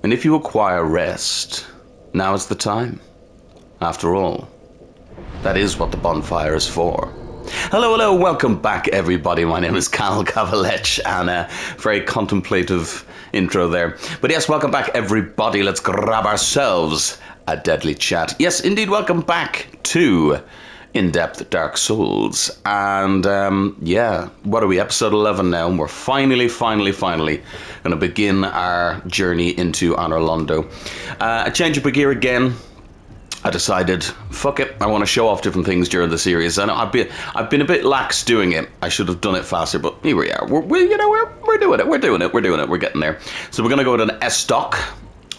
And if you acquire rest, now is the time. After all, that is what the bonfire is for. Hello, hello, welcome back everybody. My name is Kavalech, and a very contemplative intro there. But yes, welcome back everybody. Let's grab ourselves a deadly chat. Yes, indeed, welcome back to In-Depth Dark Souls. And yeah, what are we, episode 11 now? And we're finally going to begin our journey into Anor Londo. A change of gear again. I decided, fuck it, I want to show off different things during the series. I know I've been a bit lax doing it. I should have done it faster, but here we are. We're doing it. We're getting there. So we're gonna go with an S-Stock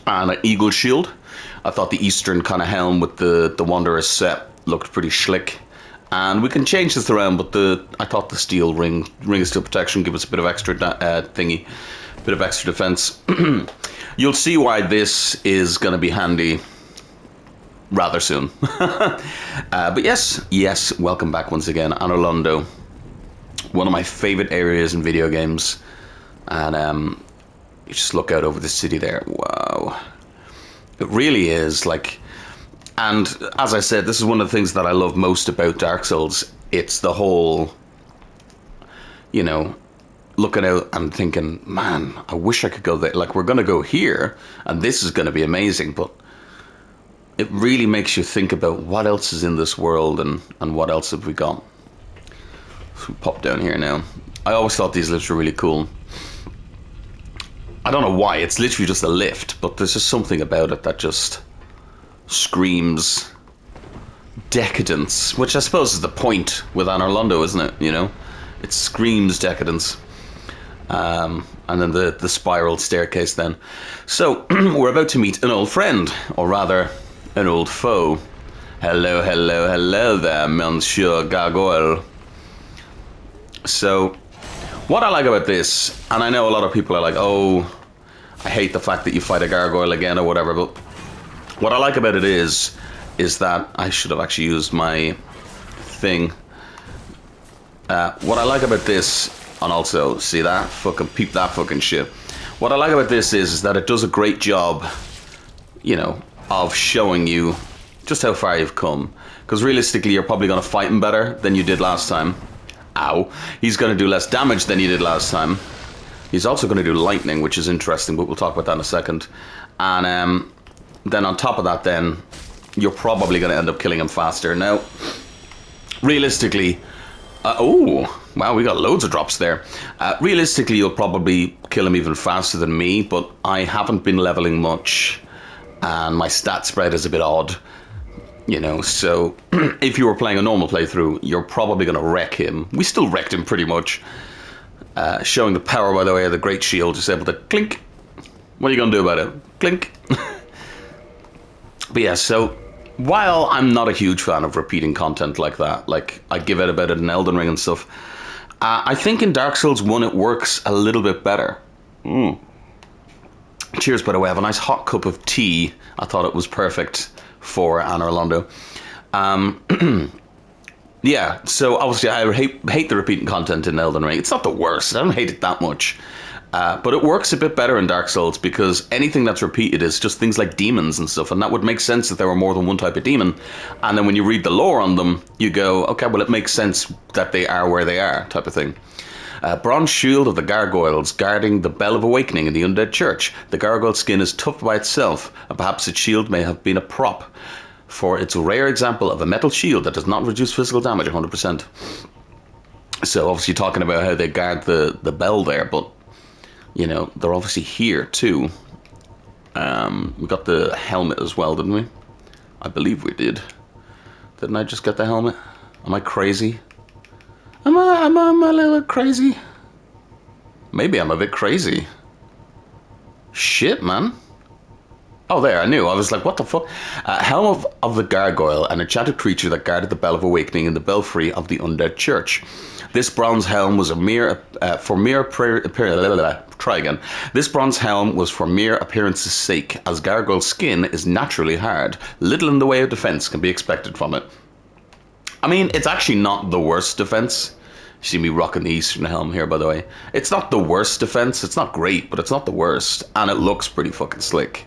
and an Eagle Shield. I thought the Eastern kind of helm with the Wanderer's set looked pretty slick. And we can change this around, but I thought the steel ring of steel protection give us a bit of extra bit of extra defense. You'll see why this is gonna be handy rather soon. But yes, welcome back once again. Anor Londo, one of my favorite areas in video games. And you just look out over the city there. Wow. It really is like, and as I said, this is one of the things that I love most about Dark Souls. It's the whole, you know, looking out and thinking, man, I wish I could go there. Like, we're going to go here and this is going to be amazing, but it really makes you think about what else is in this world and what else have we got. So we pop down here now. I always thought these lifts were really cool. I don't know why, it's literally just a lift, but there's just something about it that just screams decadence, which I suppose is the point with Anor Londo, isn't it? You know, it screams decadence. And then the spiral staircase then. So we're about to meet an old friend, or rather an old foe. Hello there, Monsieur Gargoyle. So, what I like about this, and I know a lot of people are like, oh, I hate the fact that you fight a gargoyle again or whatever, but what I like about it is that I should have actually used my thing. What I like about this, and also, see that? Fucking peep that fucking shit. What I like about this is that it does a great job, you know, of showing you just how far you've come. Because realistically, you're probably going to fight him better than you did last time. Ow. He's going to do less damage than you did last time. He's also going to do lightning, which is interesting, but we'll talk about that in a second. And then on top of that, then, you're probably going to end up killing him faster. Now, realistically, oh, wow, we got loads of drops there. Realistically, you'll probably kill him even faster than me, but I haven't been leveling much. And my stat spread is a bit odd, you know, so if you were playing a normal playthrough, you're probably going to wreck him. We still wrecked him pretty much. Showing the power, by the way, of the Great Shield, just able to clink. What are you going to do about it? Clink. But yeah, so while I'm not a huge fan of repeating content like that, like I give out about it in Elden Ring and stuff, I think in Dark Souls 1 it works a little bit better. Cheers, by the way. I have a nice hot cup of tea. I thought it was perfect for Anor Londo. Yeah, so obviously I hate the repeating content in Elden Ring. It's not the worst. I don't hate it that much. But it works a bit better in Dark Souls because anything that's repeated is just things like demons and stuff. And that would make sense if there were more than one type of demon. And then when you read the lore on them, you go, okay, well, it makes sense that they are where they are, type of thing. Bronze shield of the gargoyles guarding the Bell of Awakening in the Undead Church. The gargoyle skin is tough by itself, and perhaps its shield may have been a prop for its rare example of a metal shield that does not reduce physical damage 100%. So obviously talking about how they guard the bell there, but, you know, they're obviously here too. We got the helmet as well, didn't we? I believe we did. Didn't I just get the helmet? Am I crazy? Am I a little bit crazy? Maybe I'm a bit crazy. Shit, man. Oh, there, I knew. I was like, what the fuck? Helm of the Gargoyle, an enchanted creature that guarded the Bell of Awakening in the belfry of the Undead Church. This bronze helm was This bronze helm was for mere appearance's sake, as gargoyle skin is naturally hard. Little in the way of defense can be expected from it. I mean, it's actually not the worst defense. You see me rocking the Eastern Helm here, by the way. It's not the worst defense. It's not great, but it's not the worst. And it looks pretty fucking slick.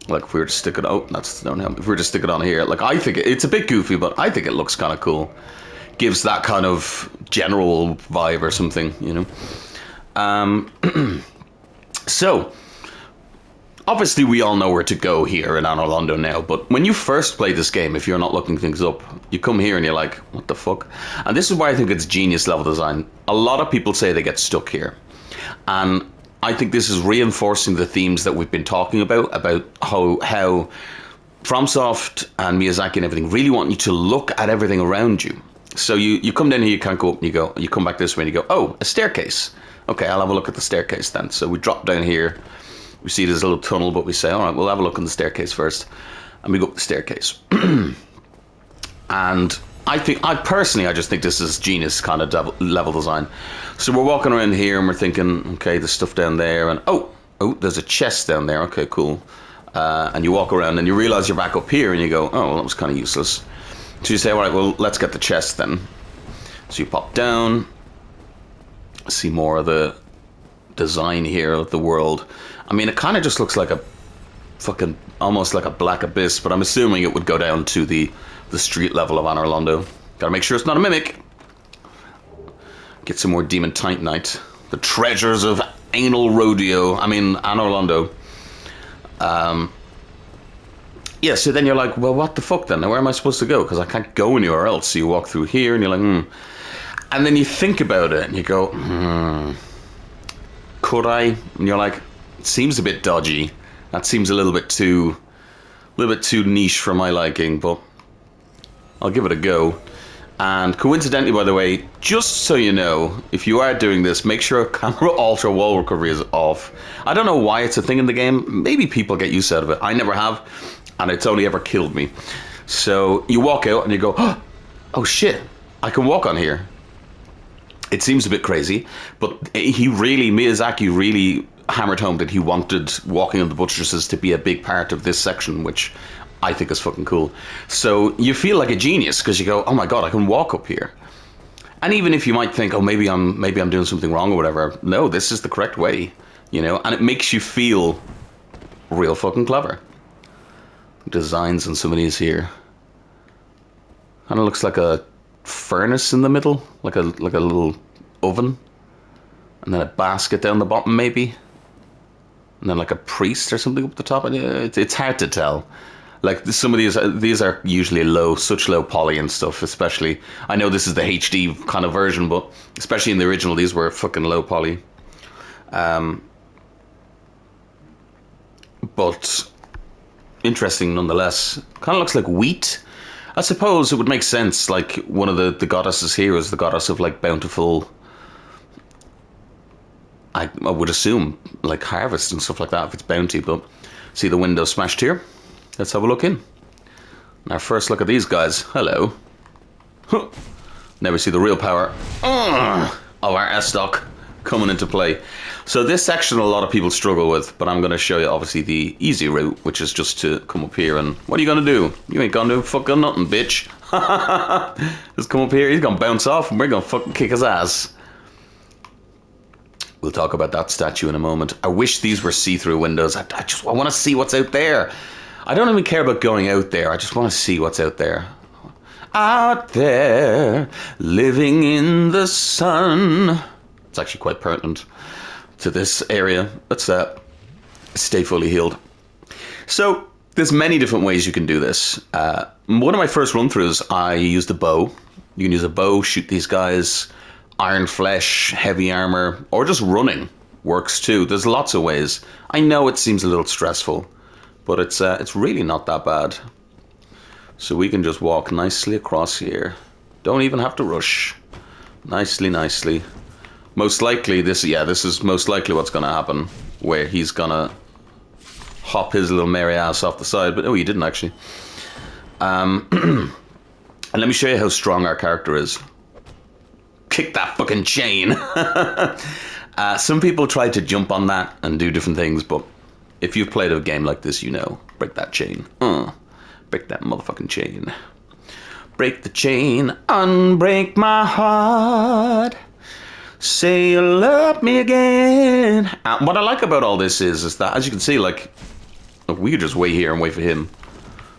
Like, if we were to stick it... Oh, that's the helm. If we were to stick it on here, like, I think it's a bit goofy, but I think it looks kind of cool. Gives that kind of general vibe or something, you know. So... Obviously, we all know where to go here in Anor Londo now, but when you first play this game, if you're not looking things up, you come here and you're like, what the fuck? And this is why I think it's genius level design. A lot of people say they get stuck here. And I think this is reinforcing the themes that we've been talking about how FromSoft and Miyazaki and everything really want you to look at everything around you. So you come down here, you can't go up, and you come back this way and you go, oh, a staircase. Okay, I'll have a look at the staircase then. So we drop down here. We see there's a little tunnel, but we say, all right, we'll have a look on the staircase first. And we go up the staircase. And I just think this is genius kind of level design. So we're walking around here and we're thinking, okay, there's stuff down there. And oh, there's a chest down there. Okay, cool. And you walk around and you realize you're back up here and you go, oh, well, that was kind of useless. So you say, all right, well, let's get the chest then. So you pop down, see more of the design here of the world. I mean, it kind of just looks like a fucking, almost like a black abyss, but I'm assuming it would go down to the street level of Anor Londo. Gotta make sure it's not a mimic. Get some more Demon Titanite. The treasures of Anor Londo. Yeah, so then you're like, well, what the fuck then? Now, where am I supposed to go? Because I can't go anywhere else. So you walk through here and you're like, And then you think about it and you go, could I? And you're like, it seems a bit dodgy. That seems a little bit too niche for my liking, but I'll give it a go. And coincidentally, by the way, just so you know, if you are doing this, make sure camera ultra wall recovery is off. I don't know why it's a thing in the game. Maybe people get use out of it. I never have, and it's only ever killed me. So you walk out and you go, oh shit, I can walk on here. It seems a bit crazy, but Miyazaki really hammered home that he wanted walking on the buttresses to be a big part of this section, which I think is fucking cool. So you feel like a genius because you go, oh my god, I can walk up here. And even if you might think, oh, maybe I'm doing something wrong or whatever, no, this is the correct way, you know, and it makes you feel real fucking clever. Designs on some of these here. Kind of looks like a furnace in the middle, like a little oven, and then a basket down the bottom maybe, and then like a priest or something up the top. It's hard to tell. Like some of these are usually such low poly and stuff. Especially, I know this is the HD kind of version, but especially in the original, these were fucking low poly. But interesting nonetheless. Kind of looks like wheat. I suppose it would make sense, like one of the goddesses here is the goddess of like bountiful, I would assume, like harvest and stuff like that if it's bounty, but see the window smashed here? Let's have a look in. Our first look at these guys. Hello. Now we see the real power of our S-Stock coming into play. So this section a lot of people struggle with, but I'm going to show you obviously the easy route, which is just to come up here and what are you going to do? You ain't going to do fucking nothing, bitch. Just come up here, he's going to bounce off and we're going to fucking kick his ass. We'll talk about that statue in a moment. I wish these were see-through windows. I want to see what's out there. I don't even care about going out there. I just want to see what's out there. Out there, living in the sun. It's actually quite pertinent to this area. Let's stay fully healed. So there's many different ways you can do this. One of my first run-throughs, I used a bow. You can use a bow, shoot these guys. Iron flesh, heavy armor, or just running works too. There's lots of ways. I know it seems a little stressful, but it's really not that bad. So we can just walk nicely across here. Don't even have to rush. Nicely. Most likely this is most likely what's going to happen, where he's going to hop his little merry ass off the side, but oh, he didn't actually. And let me show you how strong our character is. Kick that fucking chain. Some people try to jump on that and do different things, but if you've played a game like this, you know, break that chain. Break that motherfucking chain. break the chain, unbreak my heart. Say you love me again. What I like about all this is that, as you can see, like, look, we could just wait here and wait for him.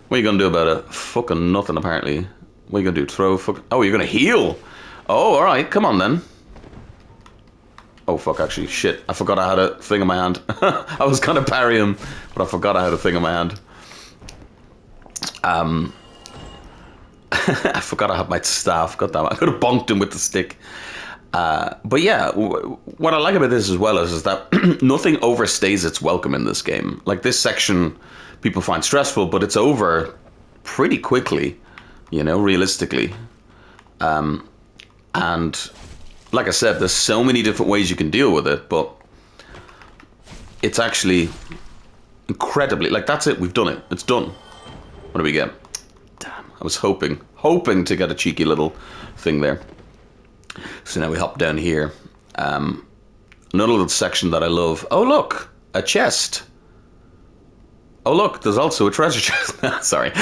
What are you gonna do about it? Fucking nothing, apparently. What are you gonna do? Throw? Oh, you're gonna heal. Oh, all right. Come on then. Oh fuck! Actually, shit. I forgot I had a thing in my hand. I was gonna parry him, but I forgot I had a thing in my hand. I forgot I had my staff. God damn it! I could have bonked him with the stick. But yeah, what I like about this as well is that nothing overstays its welcome in this game. Like, this section, people find stressful, but it's over pretty quickly, you know, realistically. And like I said, there's so many different ways you can deal with it, but it's actually incredibly, like, that's it, we've done it, it's done. What do we get? Damn, I was hoping to get a cheeky little thing there. So now we hop down here. Another little section that I love. Oh look, a chest. Oh look, there's also a treasure chest. Sorry.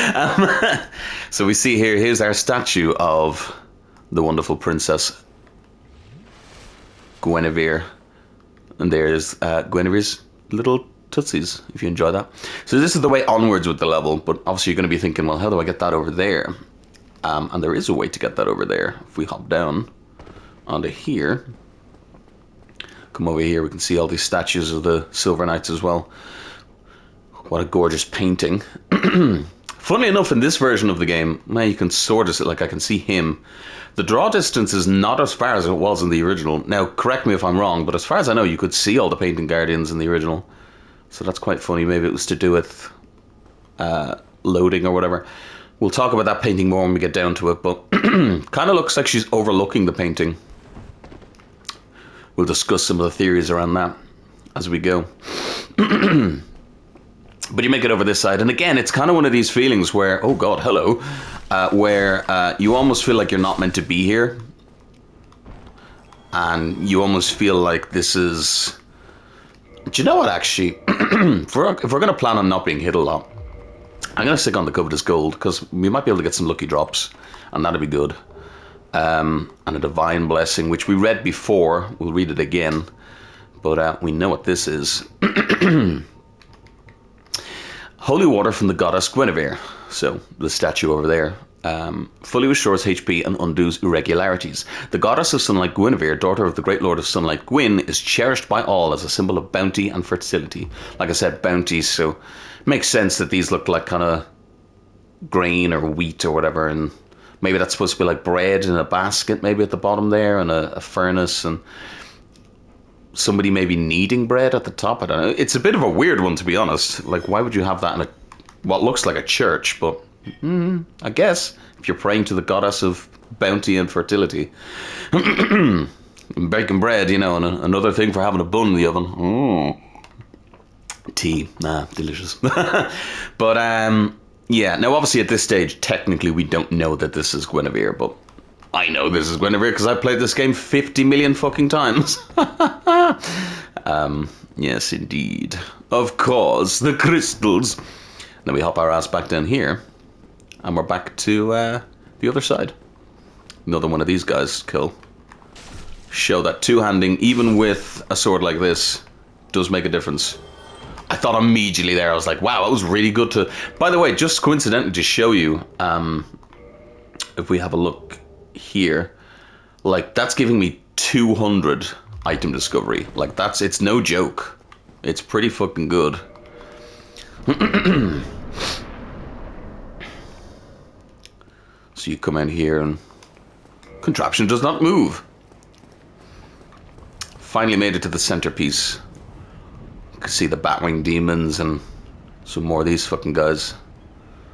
So we see here, here's our statue of the wonderful Princess Guinevere. And there's Guinevere's little tootsies, if you enjoy that. So this is the way onwards with the level, but obviously you're going to be thinking, well, how do I get that over there? And there is a way to get that over there. If we hop down onto here, come over here, we can see all these statues of the Silver Knights as well. What a gorgeous painting. Funnily enough, in this version of the game, man, you can sort of, like, I can see him. The draw distance is not as far as it was in the original. Now, correct me if I'm wrong, but as far as I know, you could see all the painting guardians in the original. So that's quite funny. Maybe it was to do with loading or whatever. We'll talk about that painting more when we get down to it, but kind of looks like she's overlooking the painting. We'll discuss some of the theories around that as we go. But you make it over this side, and again, it's kind of one of these feelings where, oh god, hello, where you almost feel like you're not meant to be here, and you almost feel like this is... Do you know what, actually, if we're going to plan on not being hit a lot, I'm going to stick on the covetous gold, because we might be able to get some lucky drops, and that'd be good. And a divine blessing, which we read before. We'll read it again, but we know what this is. Holy water from the goddess Guinevere. So the statue over there. Fully restores HP and undoes irregularities. The goddess of sunlight Guinevere, daughter of the great lord of sunlight Gwyn, is cherished by all as a symbol of bounty and fertility. Like I said, bounty, so it makes sense that these look like kind of grain or wheat or whatever, and maybe that's supposed to be like bread in a basket maybe at the bottom there, and a furnace, and somebody maybe kneading bread at the top. I don't know. It's a bit of a weird one, to be honest. Like, why would you have that in what looks like a church? But I guess if you're praying to the goddess of bounty and fertility. Baking bread, you know, and another thing for having a bun in the oven. Tea, delicious. But yeah, now obviously at this stage, technically we don't know that this is Guinevere, but I know this is Guinevere because I played this game 50 million fucking times. Yes, indeed. Of course, the crystals. Then we hop our ass back down here, and we're back to the other side. Another one of these guys. Cool. Show that two-handing, even with a sword like this, does make a difference. I thought immediately there, I was like, wow, that was really good to... By the way, just coincidentally to show you, if we have a look here, like, that's giving me 200 item discovery. Like, it's no joke. It's pretty fucking good. So you come in here and contraption does not move. Finally made it to the centerpiece. You can see the Batwing demons and some more of these fucking guys.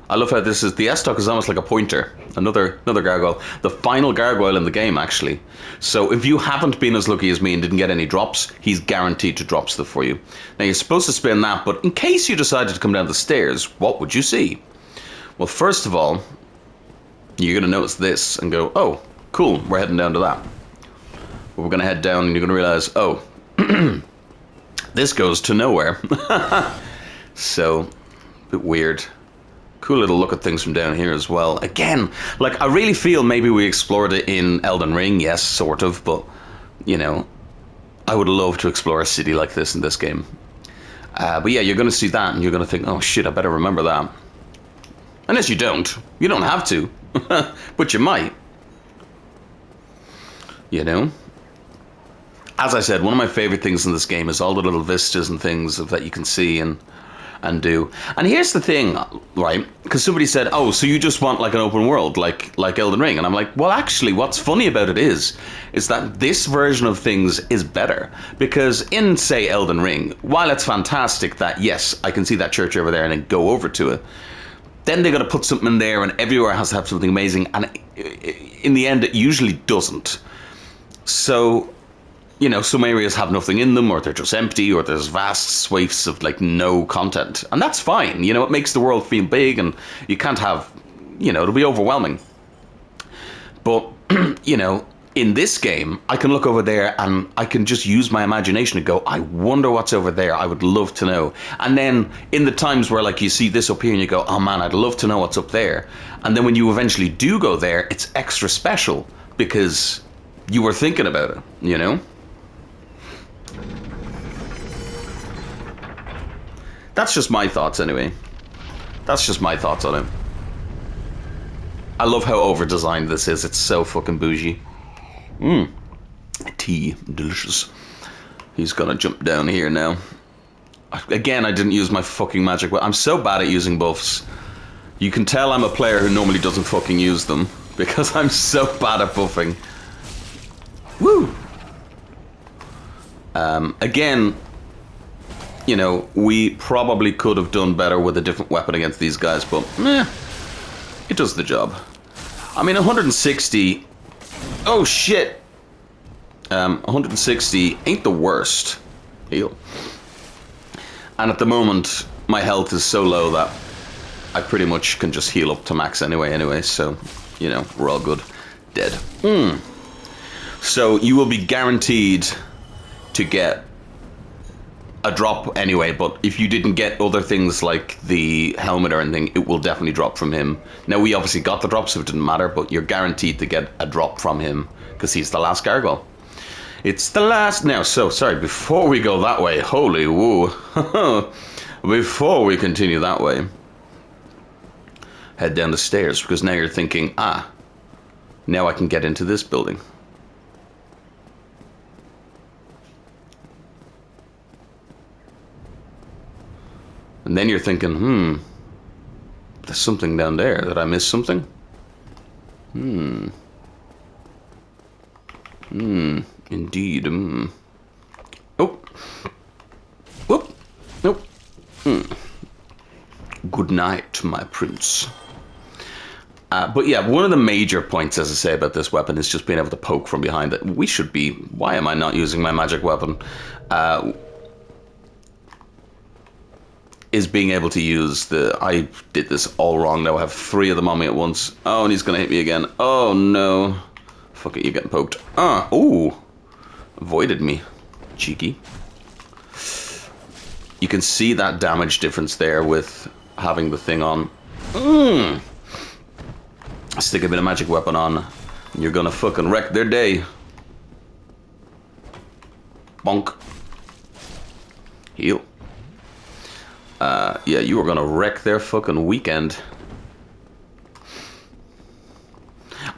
I love how this is, the S-Stock is almost like a pointer. Another gargoyle. The final gargoyle in the game, actually. So if you haven't been as lucky as me and didn't get any drops, he's guaranteed to drop stuff for you. Now you're supposed to spin that, but in case you decided to come down the stairs, what would you see? Well, first of all, you're going to notice this and go, oh, cool, we're heading down to that. But we're going to head down and you're going to realize, oh, this goes to nowhere. So, a bit weird. Cool little look at things from down here as well. Again, like, I really feel maybe we explored it in Elden Ring, yes, sort of, but, you know, I would love to explore a city like this in this game. But yeah, you're going to see that, and you're going to think, oh shit, I better remember that. Unless you don't. You don't have to. But you might. You know? As I said, one of my favorite things in this game is all the little vistas and things that you can see and do. And here's the thing, right? Because somebody said, oh, so you just want like an open world, like Elden Ring. And I'm like, well, actually, what's funny about it is that this version of things is better. Because in, say, Elden Ring, while it's fantastic that, yes, I can see that church over there and then go over to it, then they got to put something in there and everywhere has to have something amazing. And in the end, it usually doesn't. So, you know, some areas have nothing in them, or they're just empty, or there's vast swathes of, like, no content. And that's fine, you know, it makes the world feel big, and you can't have, you know, it'll be overwhelming. But, you know, in this game, I can look over there, and I can just use my imagination and go, I wonder what's over there, I would love to know. And then, in the times where, like, you see this up here, and you go, oh man, I'd love to know what's up there. And then when you eventually do go there, it's extra special, because you were thinking about it, you know? That's just my thoughts, anyway. That's just my thoughts on it. I love how over-designed this is. It's so fucking bougie. Tea. Delicious. He's gonna jump down here now. Again, I didn't use my fucking magic weapon. I'm so bad at using buffs. You can tell I'm a player who normally doesn't fucking use them, because I'm so bad at buffing. Woo! Again, you know, we probably could have done better with a different weapon against these guys, but it does the job. I mean, 160... Oh, shit! 160 ain't the worst. Heal. And at the moment, my health is so low that I pretty much can just heal up to max anyway, so, you know, we're all good. Dead. So, you will be guaranteed to get a drop anyway, but if you didn't get other things like the helmet or anything, it will definitely drop from him. Now, we obviously got the drop, so it didn't matter, but you're guaranteed to get a drop from him, because he's the last gargoyle. It's the last... Now, so, sorry, before we go that way, holy woo, before we continue that way, head down the stairs, because now you're thinking, now I can get into this building. And then you're thinking, there's something down there. Did I miss something? Indeed. Oh. Whoop. Nope. Good night, my prince. But yeah, one of the major points, as I say, about this weapon is just being able to poke from behind it. We should be... Why am I not using my magic weapon? Is being able to use the... I did this all wrong now. I have 3 of them on me at once. Oh, and he's going to hit me again. Oh, no. Fuck it, you're getting poked. Ooh. Avoided me. Cheeky. You can see that damage difference there with having the thing on. Stick a bit of magic weapon on, and you're going to fucking wreck their day. Bonk. Heal. Yeah, you are gonna wreck their fucking weekend.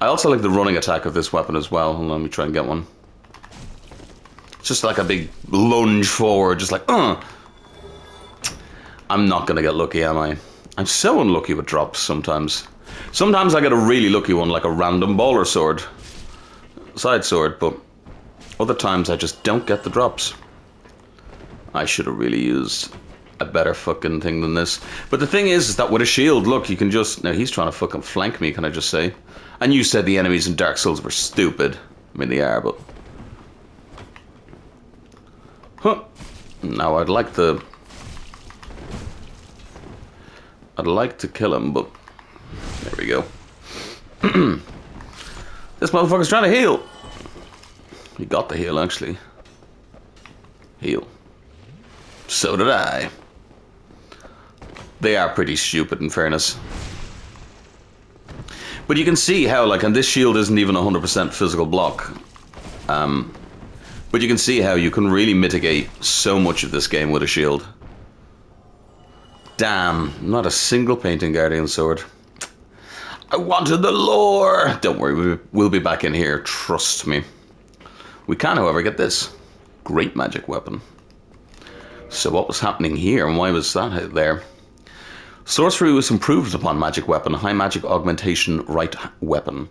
I also like the running attack of this weapon as well. Let me try and get one. It's just like a big lunge forward, just like, I'm not gonna get lucky, am I? I'm so unlucky with drops sometimes. Sometimes I get a really lucky one, like a random baller sword. Side sword, but other times I just don't get the drops. I should have really used a better fucking thing than this. But the thing is that with a shield, look, you can just... Now, he's trying to fucking flank me, can I just say? And you said the enemies in Dark Souls were stupid. I mean, they are, but... Huh. Now, I'd like to kill him, but... There we go. This motherfucker's trying to heal. He got the heal, actually. Heal. So did I. They are pretty stupid, in fairness. But you can see how, like, and this shield isn't even 100% physical block. But you can see how you can really mitigate so much of this game with a shield. Damn, not a single painting guardian sword. I wanted the lore! Don't worry, we'll be back in here, trust me. We can, however, get this. Great magic weapon. So what was happening here, and why was that out there? Sorcery was improved upon magic weapon, high magic augmentation, right weapon.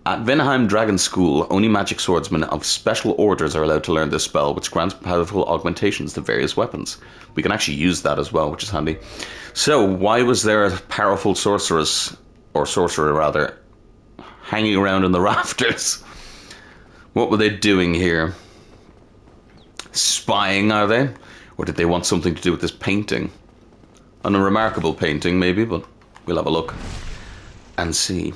At Vinheim Dragon School, only magic swordsmen of special orders are allowed to learn this spell, which grants powerful augmentations to various weapons. We can actually use that as well, which is handy. So, why was there a powerful sorceress, or sorcerer rather, hanging around in the rafters? What were they doing here? Spying, are they? Or did they want something to do with this painting? An unremarkable painting, maybe, but we'll have a look and see.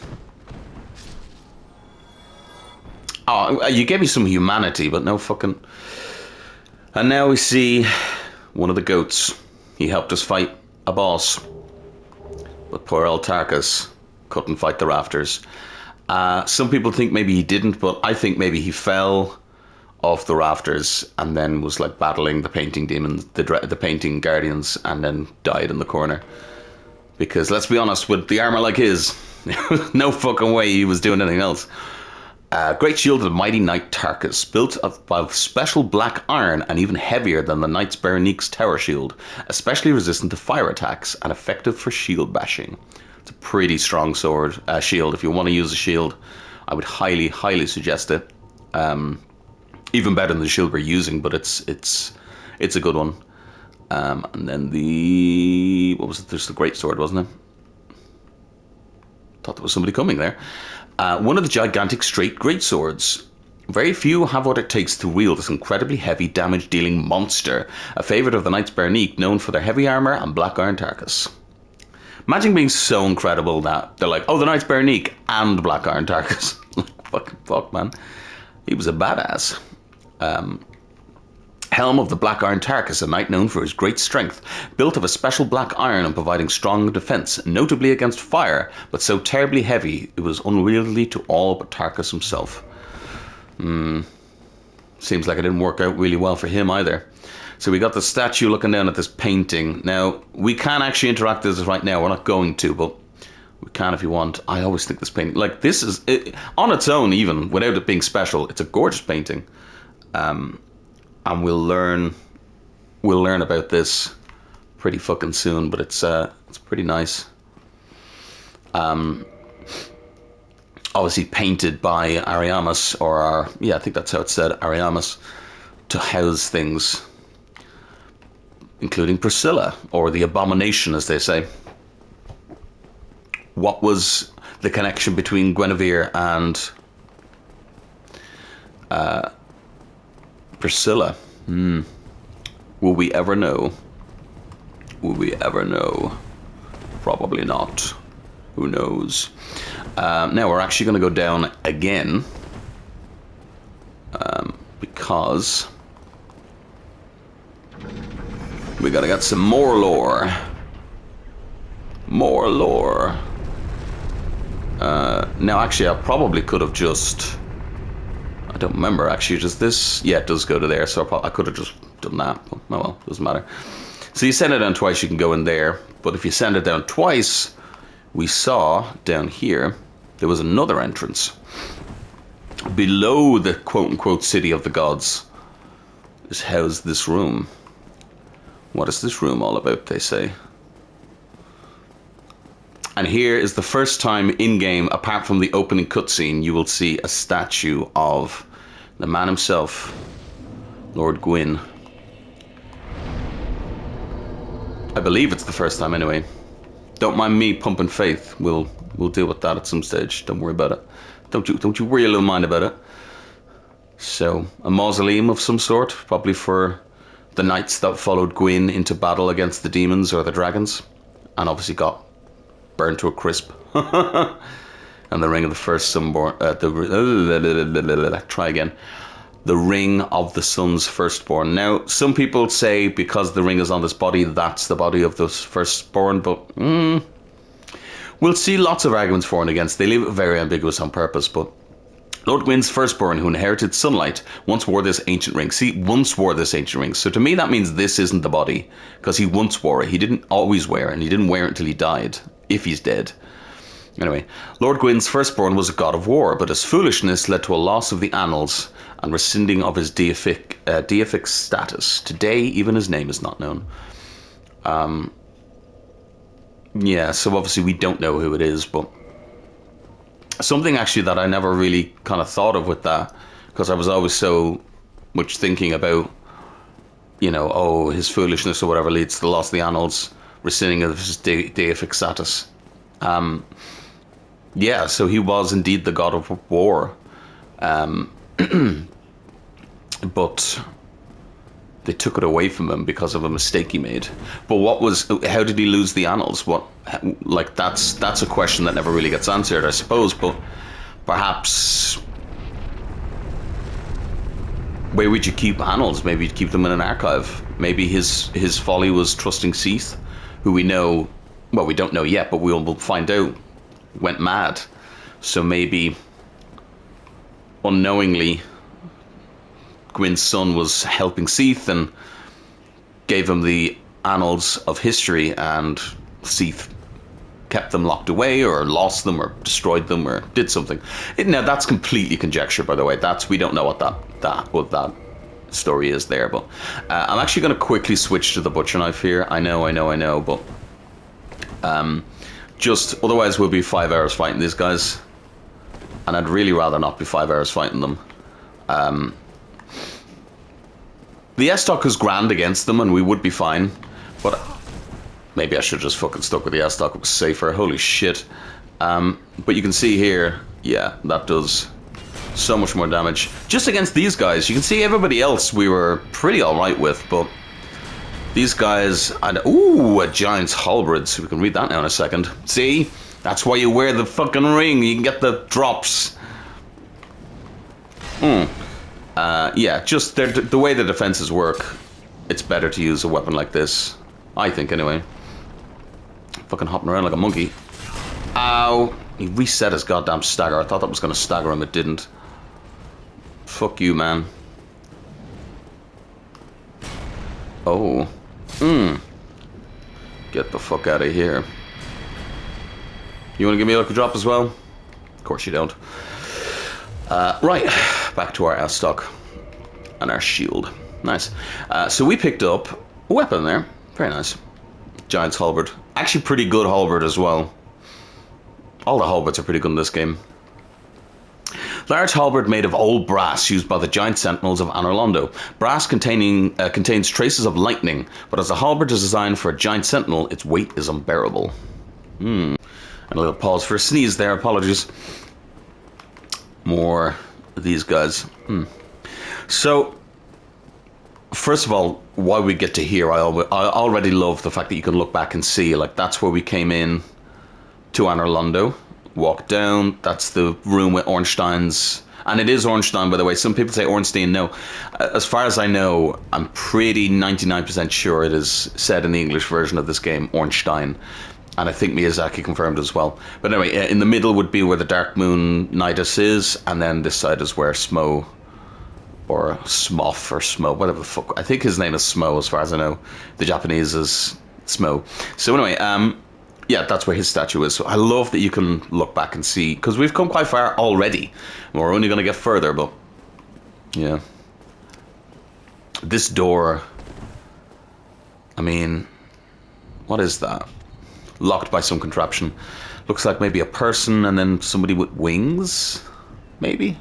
Oh, you gave me some humanity, but no fucking... And now we see one of the goats. He helped us fight a boss. But poor old Tarkus couldn't fight the rafters. Some people think maybe he didn't, but I think maybe he fell off the rafters and then was like battling the painting demons, the painting guardians, and then died in the corner. Because let's be honest, with the armor like his, no fucking way he was doing anything else. Great shield of the mighty knight Tarkus, built of special black iron and even heavier than the knight's Berenique's tower shield, especially resistant to fire attacks and effective for shield bashing. It's a pretty strong sword, shield. If you want to use a shield, I would highly, highly suggest it. Even better than the shield we're using, but it's a good one. And then what was it? There's the great sword, wasn't it? Thought there was somebody coming there. One of the gigantic straight great swords. Very few have what it takes to wield this incredibly heavy damage-dealing monster, a favourite of the Knights Berenique, known for their heavy armour and black iron Tarkus. Imagine being so incredible that they're like, oh, the Knights Berenique and black iron Tarkus. Fucking fuck, man. He was a badass. Helm of the Black Iron Tarkus, a knight known for his great strength, built of a special black iron and providing strong defense, notably against fire, but so terribly heavy it was unwieldy to all but Tarkus himself. Seems like it didn't work out really well for him either. So we got the statue looking down at this painting. Now, we can actually interact with this right now. We're not going to, but we can if you want. I always think this painting, like this is, on its own even, without it being special, it's a gorgeous painting. And we'll learn about this pretty fucking soon, but it's pretty nice. Obviously painted by Ariamis, I think that's how it's said, Ariamis, to house things, including Priscilla, or the Abomination, as they say. What was the connection between Guinevere and Priscilla? Will we ever know? Will we ever know? Probably not. Who knows? Now we're actually going to go down again, because we gotta get some more lore. More lore. Now actually I probably could have just, I don't remember actually, does this, yeah, it does go to there, so I could have just done that, but oh well, doesn't matter. So you send it down twice, you can go in there, but if you send it down twice, we saw down here, there was another entrance. Below the quote-unquote city of the gods is housed this room. What is this room all about, they say? And here is the first time in-game, apart from the opening cutscene, you will see a statue of the man himself, Lord Gwyn. I believe it's the first time anyway. Don't mind me pumping faith. We'll deal with that at some stage. Don't worry about it. Don't you worry a little mind about it. So, a mausoleum of some sort, probably for the knights that followed Gwyn into battle against the demons or the dragons, and obviously got burned to a crisp. And the ring of the first sunborn, try again. the ring of the sun's firstborn. Now, some people say because the ring is on this body, that's the body of the firstborn, but we'll see lots of arguments for and against. They leave it very ambiguous on purpose, but Lord Gwyn's firstborn, who inherited sunlight, once wore this ancient ring. See, once wore this ancient ring. So to me, that means this isn't the body, because he once wore it. He didn't always wear it, and he didn't wear it until he died, if he's dead. Anyway, Lord Gwyn's firstborn was a god of war, but his foolishness led to a loss of the annals and rescinding of his deific status. Today, even his name is not known. Yeah, so obviously we don't know who it is, but something actually that I never really kind of thought of with that, because I was always so much thinking about, you know, oh, his foolishness or whatever leads to the loss of the annals, rescinding of his deific status. Yeah, so he was indeed the god of war. But they took it away from him because of a mistake he made. But how did he lose the annals? Like, that's a question that never really gets answered, I suppose, but perhaps where would you keep annals? Maybe you'd keep them in an archive. Maybe his folly was trusting Seath, who we know, well, we don't know yet, but we'll find out, went mad. So maybe unknowingly Gwyn's son was helping Seath and gave him the annals of history, and Seath kept them locked away or lost them or destroyed them or did something. Now that's completely conjecture, by the way. We don't know what that story is there, but I'm actually going to quickly switch to the butcher knife here. I know, but just otherwise we'll be 5 hours fighting these guys, and I'd really rather not be 5 hours fighting them. The S-Stock is grand against them, and we would be fine, but maybe I should have just fucking stuck with the S-Stock. It was safer. Holy shit. But you can see here, yeah, that does so much more damage. Just against these guys. You can see everybody else we were pretty alright with, but these guys... Ooh, a Giant's Halberd, so we can read that now in a second. See? That's why you wear the fucking ring. You can get the drops. Yeah, just the way the defenses work, it's better to use a weapon like this. I think, anyway. Fucking hopping around like a monkey. Ow! He reset his goddamn stagger. I thought that was going to stagger him. It didn't. Fuck you, man. Oh. Get the fuck out of here. You want to give me a lucky drop as well? Of course you don't. Right. Back to our S-Stock. And our shield. Nice. So we picked up a weapon there. Very nice. Giant's Halberd. Actually pretty good halberd as well. All the halberds are pretty good in this game. Large halberd made of old brass used by the giant sentinels of Anor Londo. Brass contains traces of lightning, but as a halberd is designed for a giant sentinel, its weight is unbearable. And a little pause for a sneeze there. Apologies. More of these guys. So, first of all, why we get to here, I already love the fact that you can look back and see, like, that's where we came in to Anor Londo, walk down, that's the room with Ornstein's, and it is Ornstein, by the way. Some people say Ornstein, no. As far as I know, I'm pretty 99% sure it is said in the English version of this game, Ornstein, and I think Miyazaki confirmed as well. But anyway, in the middle would be where the Dark Moon Nidus is, and then this side is where Smo, or Smoff, or Smo, whatever the fuck. I think his name is Smo, as far as I know. The Japanese is Smo. So anyway, yeah, that's where his statue is. So I love that you can look back and see, because we've come quite far already. We're only going to get further, but yeah. This door, I mean, what is that? Locked by some contraption. Looks like maybe a person and then somebody with wings, maybe?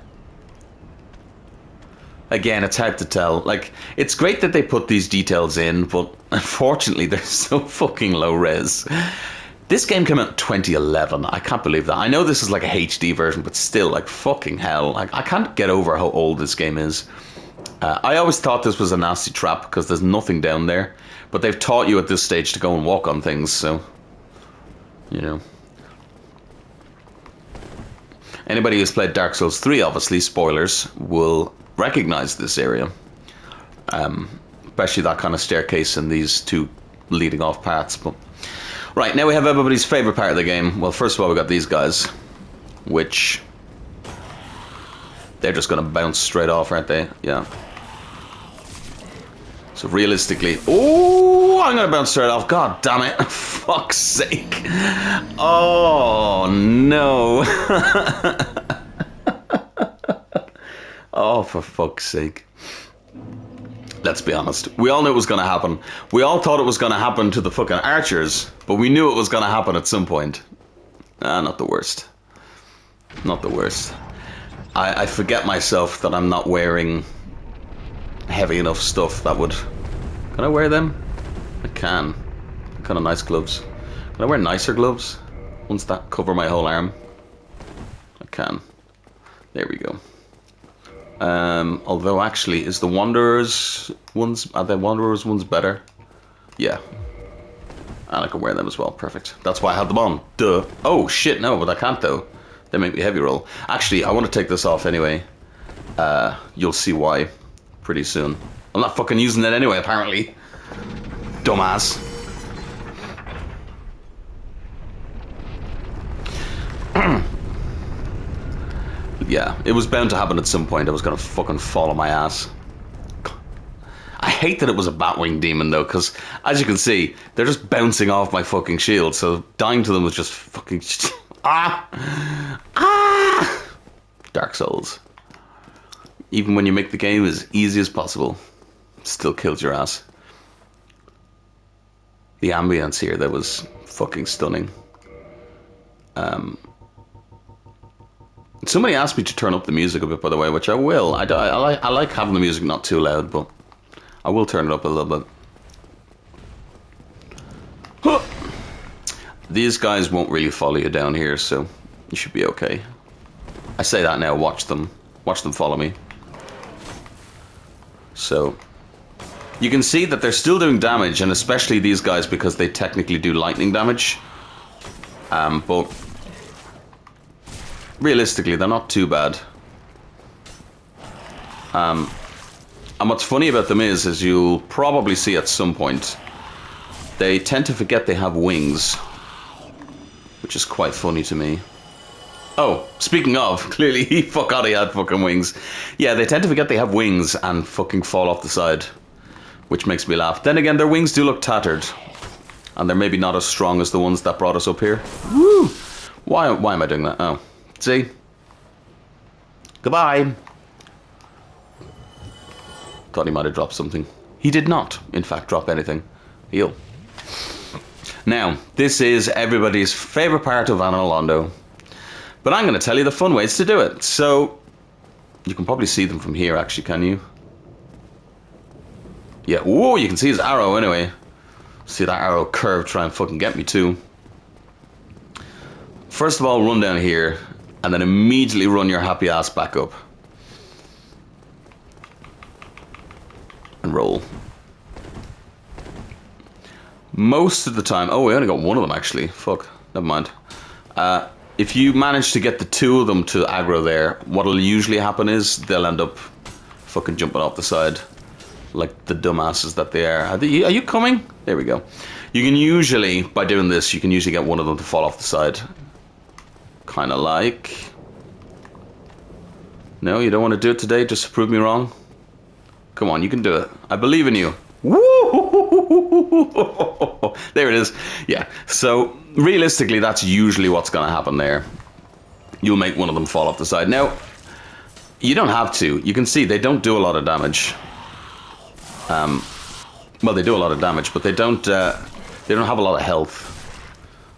Again, it's hard to tell. Like, it's great that they put these details in, but unfortunately they're so fucking low res. This game came out in 2011. I can't believe that. I know this is like a HD version, but still, like, fucking hell. Like, I can't get over how old this game is. I always thought this was a nasty trap because there's nothing down there. But they've taught you at this stage to go and walk on things, so... You know. Anybody who's played Dark Souls 3, obviously, spoilers, will recognize this area. Especially that kind of staircase and these two leading off paths. But right, now we have everybody's favorite part of the game. Well, first of all, we got these guys, which they're just going to bounce straight off, aren't they? Yeah. So realistically, oh, I'm going to bounce straight off. God damn it. Fuck's sake. Oh, no. Oh, for fuck's sake. Let's be honest. We all knew it was going to happen. We all thought it was going to happen to the fucking archers, but we knew it was going to happen at some point. Not the worst. Not the worst. I forget myself that I'm not wearing heavy enough stuff that would... Can I wear them? I can. Kind of nice gloves. Can I wear nicer gloves? Ones that cover my whole arm? I can. There we go. Although actually, is the Wanderers ones... Are the Wanderers ones better? Yeah. And I can wear them as well. Perfect. That's why I had them on. Duh. Oh, shit, no, but I can't, though. They make me heavy roll. Actually, I want to take this off anyway. You'll see why pretty soon. I'm not fucking using it anyway, apparently. Dumbass. Yeah, it was bound to happen at some point. I was gonna fucking fall on my ass. I hate that it was a Batwing demon, though, because, as you can see, they're just bouncing off my fucking shield, so dying to them was just fucking... Ah! Dark Souls. Even when you make the game as easy as possible, still kills your ass. The ambience here, that was fucking stunning. Somebody asked me to turn up the music a bit, by the way, which I will. I like having the music not too loud, but I will turn it up a little bit. Huh. These guys won't really follow you down here, so you should be okay. I say that now, watch them follow me. So, you can see that they're still doing damage, and especially these guys because they technically do lightning damage. But realistically, they're not too bad. And what's funny about them is you'll probably see at some point, they tend to forget they have wings, which is quite funny to me. Oh, speaking of, clearly he forgot he had fucking wings. Yeah, they tend to forget they have wings and fucking fall off the side, which makes me laugh. Then again, their wings do look tattered, and they're maybe not as strong as the ones that brought us up here. Woo! Why am I doing that? Oh, see? Goodbye. Thought he might have dropped something. He did not, in fact, drop anything. Heal. Now, this is everybody's favorite part of Analondo. But I'm going to tell you the fun ways to do it. So, you can probably see them from here, actually, can you? Yeah, whoa, you can see his arrow anyway. See that arrow curve, try and fucking get me too. First of all, run down here, and then immediately run your happy ass back up. And roll. Most of the time, oh, we only got one of them actually. Fuck, never mind. If you manage to get the two of them to aggro there, what'll usually happen is they'll end up fucking jumping off the side. Like the dumbasses that they are. Are you coming? There we go. You can usually, by doing this, you can usually get one of them to fall off the side. Kind of like... No, you don't want to do it today just to prove me wrong? Come on, you can do it. I believe in you. Woo! There it is. Yeah, so realistically, that's usually what's going to happen there. You'll make one of them fall off the side. Now, you don't have to. You can see they don't do a lot of damage. Well, they do a lot of damage, but they don't have a lot of health.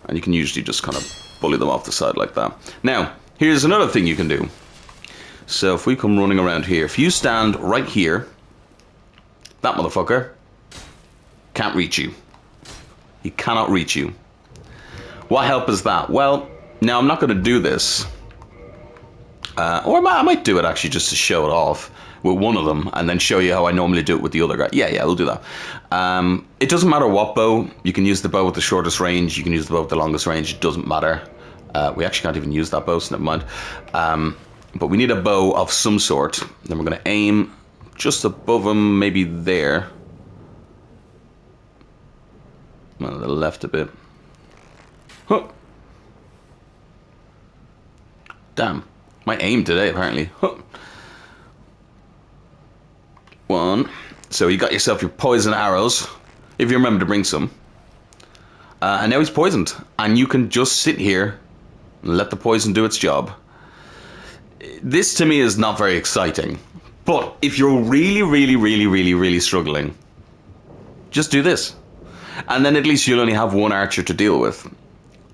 And you can usually just kind of bully them off the side like that. Now, here's another thing you can do. So if we come running around here, if you stand right here, that motherfucker can't reach you. He cannot reach you. What help is that? Well, now I'm not going to do this. Or I might do it actually just to show it off with one of them and then show you how I normally do it with the other guy. Yeah, we'll do that. It doesn't matter what bow. You can use the bow with the shortest range. You can use the bow with the longest range. It doesn't matter. We actually can't even use that bow, so never mind. But we need a bow of some sort. Then we're going to aim just above him, maybe there. Well, to the left a bit. Huh. Damn. My aim today, apparently. Huh. One. So you got yourself your poison arrows, if you remember to bring some. And now he's poisoned. And you can just sit here and let the poison do its job. This to me is not very exciting. But if you're really struggling, just do this. And then at least you'll only have one archer to deal with.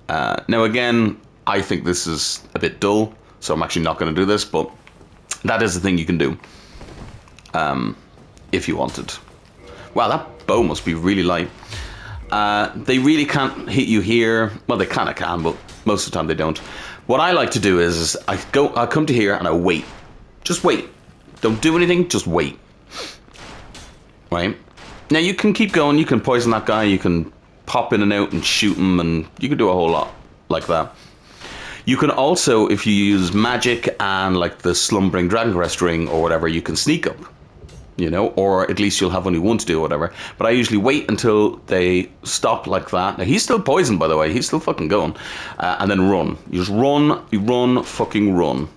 Now again, I think this is a bit dull, so I'm actually not going to do this, but that is the thing you can do. If you wanted. Wow, that bow must be really light. They really can't hit you here. Well, they kind of can, but most of the time they don't. What I like to do is I come to here and I wait. Just wait. Don't do anything, just wait. Right? Now you can keep going, you can poison that guy, you can pop in and out and shoot him, and you can do a whole lot like that. You can also, if you use magic and like the slumbering dragon crest ring or whatever, you can sneak up. You know, or at least you'll have only one to do or whatever. But I usually wait until they stop like that. Now, he's still poisoned, by the way. He's still fucking going. And then run. You just run, you run, fucking run.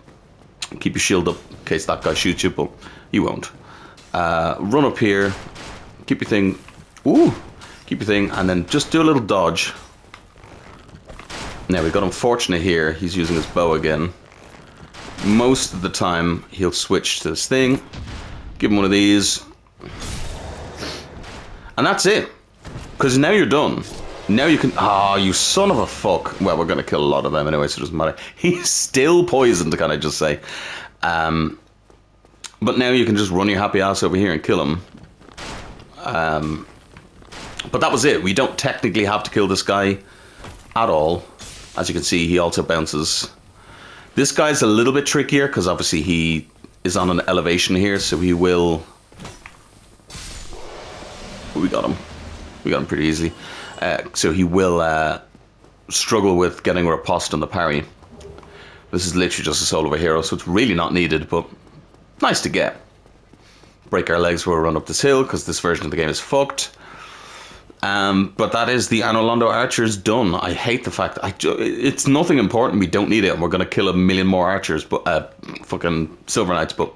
Keep your shield up in case that guy shoots you, but he won't. Run up here. Keep your thing. Ooh. Keep your thing. And then just do a little dodge. Now, we got unfortunate here. He's using his bow again. Most of the time, he'll switch to this thing. Give him one of these. And that's it. Because now you're done. Now you can... Ah, you son of a fuck. Well, we're going to kill a lot of them anyway, so it doesn't matter. He's still poisoned, can I just say. But now you can just run your happy ass over here and kill him. But that was it. We don't technically have to kill this guy at all. As you can see, he also bounces. This guy's a little bit trickier, because obviously he... is on an elevation here, so he will... We got him. We got him pretty easily. So he will struggle with getting a riposte on the parry. This is literally just a soul of a hero, so it's really not needed, but nice to get. Break our legs while we run up this hill, because this version of the game is fucked. But that is the Anorlando archers done. I hate the fact that it's nothing important. We don't need it, and we're going to kill a million more archers, but fucking Silver Knights. But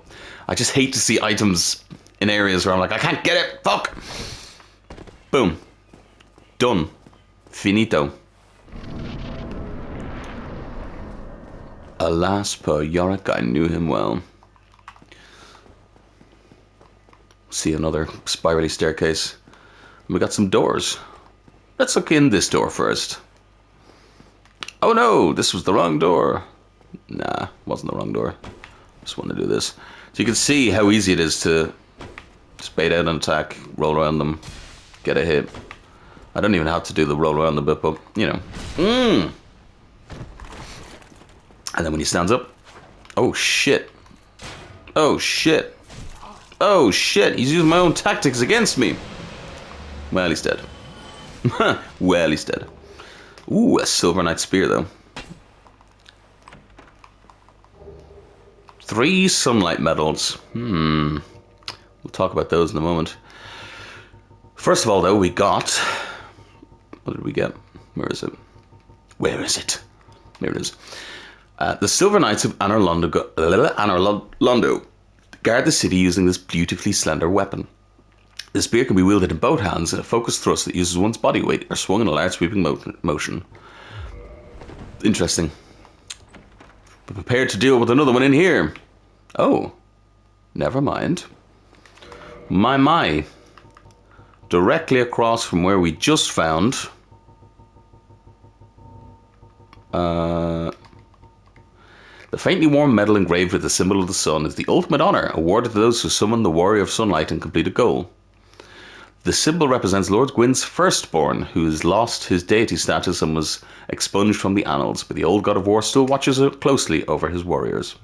I just hate to see items in areas where I'm like, I can't get it. Fuck. Boom. Done. Finito. Alas, poor Yorick, I knew him well. See another spirally staircase. We got some doors. Let's look in this door first. Oh no, this was the wrong door. Nah, wasn't the wrong door. Just want to do this. So you can see how easy it is to just bait out an attack, roll around them, get a hit. I don't even have to do the roll around the bit, but you know. And then when he stands up, oh shit. Oh shit. Oh shit, he's using my own tactics against me. Well, he's dead. Well, he's dead. Ooh, a Silver Knight spear, though. 3 sunlight medals. We'll talk about those in a moment. First of all, though, we got... What did we get? Where is it? Where is it? There it is. The Silver Knights of Anorlando guard the city using this beautifully slender weapon. The spear can be wielded in both hands in a focused thrust that uses one's body weight or swung in a large sweeping motion. Interesting. Be prepared to deal with another one in here. Oh, never mind. My. Directly across from where we just found... The faintly worn medal engraved with the symbol of the sun is the ultimate honor awarded to those who summon the Warrior of Sunlight and complete a goal. The symbol represents Lord Gwyn's firstborn, who has lost his deity status and was expunged from the annals, but the old god of war still watches closely over his warriors.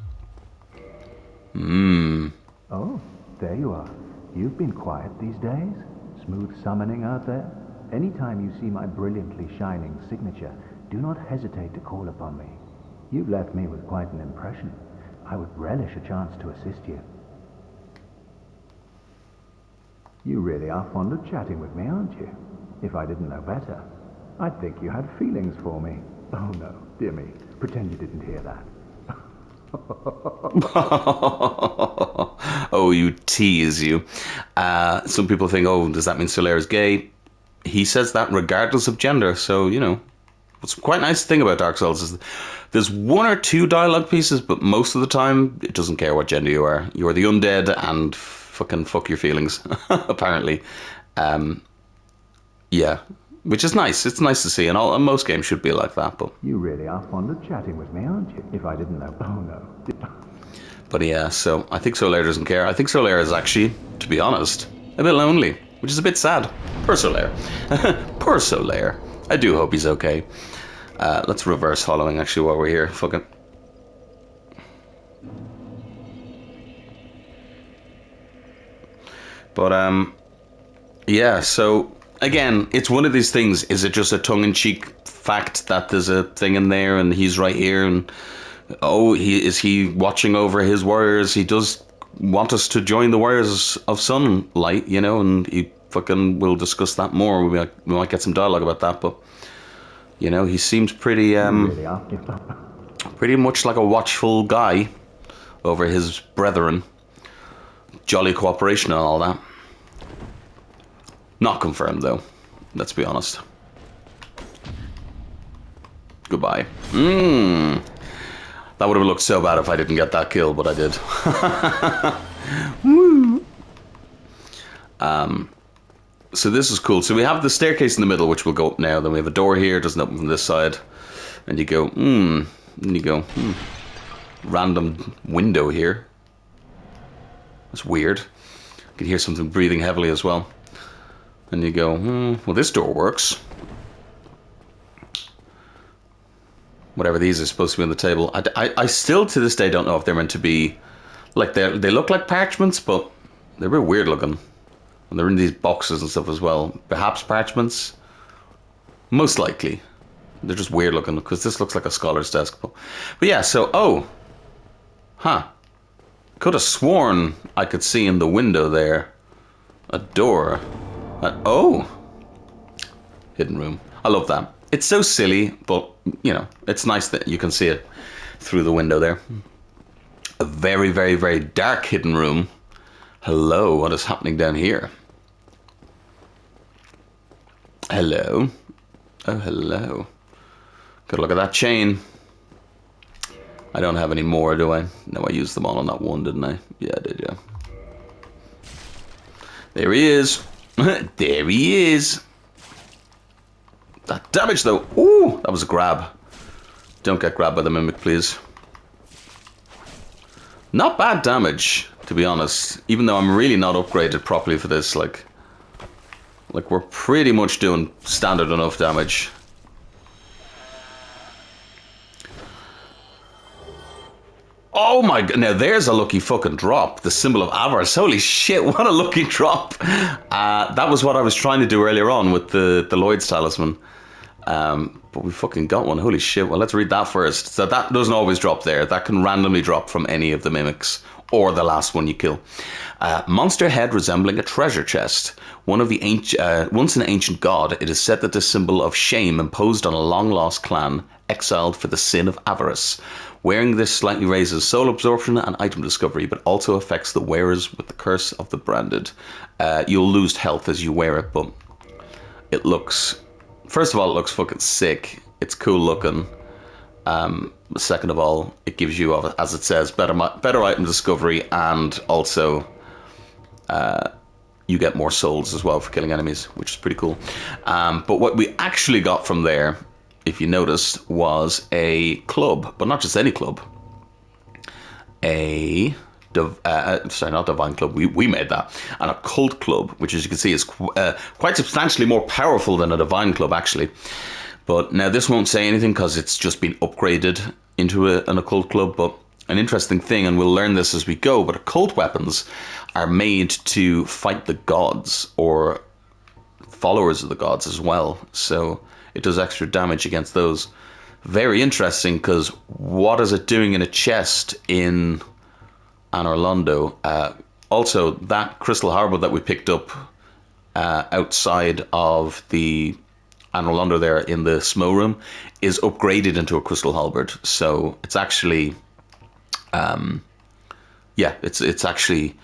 Oh, there you are. You've been quiet these days. Smooth summoning out there. Anytime you see my brilliantly shining signature, do not hesitate to call upon me. You've left me with quite an impression. I would relish a chance to assist you. You really are fond of chatting with me, aren't you? If I didn't know better, I'd think you had feelings for me. Oh no, dear me. Pretend you didn't hear that. Oh, you tease you. Some people think, oh, does that mean Solaire's gay? He says that regardless of gender, so, you know. What's quite nice thing about Dark Souls is there's one or two dialogue pieces, but most of the time, it doesn't care what gender you are. You are the undead, and fucking fuck your feelings, apparently. Yeah, which is nice. It's nice to see, and most games should be like that, but... You really are fond of chatting with me, aren't you? If I didn't know... Oh, no. But yeah, so I think Solaire doesn't care. I think Solaire is actually, to be honest, a bit lonely, which is a bit sad. Poor Solaire. Poor Solaire. I do hope he's okay. Let's reverse hollowing actually while we're here. Fucking. But yeah. So again, it's one of these things. Is it just a tongue-in-cheek fact that there's a thing in there and he's right here and oh, is he watching over his warriors? He does want us to join the warriors of sunlight, you know, and he fucking will discuss that more. We might get some dialogue about that, but you know, he seems pretty pretty much like a watchful guy over his brethren. Jolly cooperation and all that. Not confirmed though, let's be honest. Goodbye. That would have looked so bad if I didn't get that kill, but I did. Woo! So this is cool. So we have the staircase in the middle, which will go up now. Then we have a door here, doesn't open from this side. And you go, and you go, random window here. That's weird. You can hear something breathing heavily as well. And you go, well, this door works. Whatever these are supposed to be on the table. I still to this day don't know if they're meant to be, like, they look like parchments, but they're very weird looking. And they're in these boxes and stuff as well. Perhaps parchments? Most likely. They're just weird looking, because this looks like a scholar's desk. But yeah, so, could have sworn I could see in the window there a door. Hidden room. I love that. It's so silly, but, you know, it's nice that you can see it through the window there. A very, very, very dark hidden room. Hello, what is happening down here? Hello. Oh, hello. Good look at that chain. I don't have any more, do I? No, I used them all on that one, didn't I? Yeah, I did, yeah. There he is. There he is. That damage, though. Ooh, that was a grab. Don't get grabbed by the mimic, please. Not bad damage, to be honest. Even though I'm really not upgraded properly for this, like we're pretty much doing standard enough damage. Oh my god, now there's a lucky fucking drop. The symbol of avarice. Holy shit, what a lucky drop. That was what I was trying to do earlier on with the Lloyd's talisman. But we fucking got one. Holy shit. Well, let's read that first. So that doesn't always drop there. That can randomly drop from any of the mimics or the last one you kill. Monster head resembling a treasure chest. Once an ancient god, it is said that the symbol of shame imposed on a long-lost clan exiled for the sin of avarice. Wearing this slightly raises soul absorption and item discovery, but also affects the wearers with the curse of the branded. You'll lose health as you wear it, but it looks... First of all, it looks fucking sick. It's cool looking. Second of all, it gives you, as it says, better item discovery, and also you get more souls as well for killing enemies, which is pretty cool. But what we actually got from there, if you noticed, was a club, but not just any club. Sorry, not Divine Club, we made that. And a Cult Club, which as you can see is quite substantially more powerful than a Divine Club, actually. But now this won't say anything because it's just been upgraded into an Occult Club, but an interesting thing, and we'll learn this as we go, but occult weapons are made to fight the gods, or followers of the gods as well. So it does extra damage against those. Very interesting, because what is it doing in a chest in Anor Londo? Also, that Crystal Harbor that we picked up outside of the Anor Londo there in the Smo room is upgraded into a Crystal Halberd. So it's actually, yeah, it's actually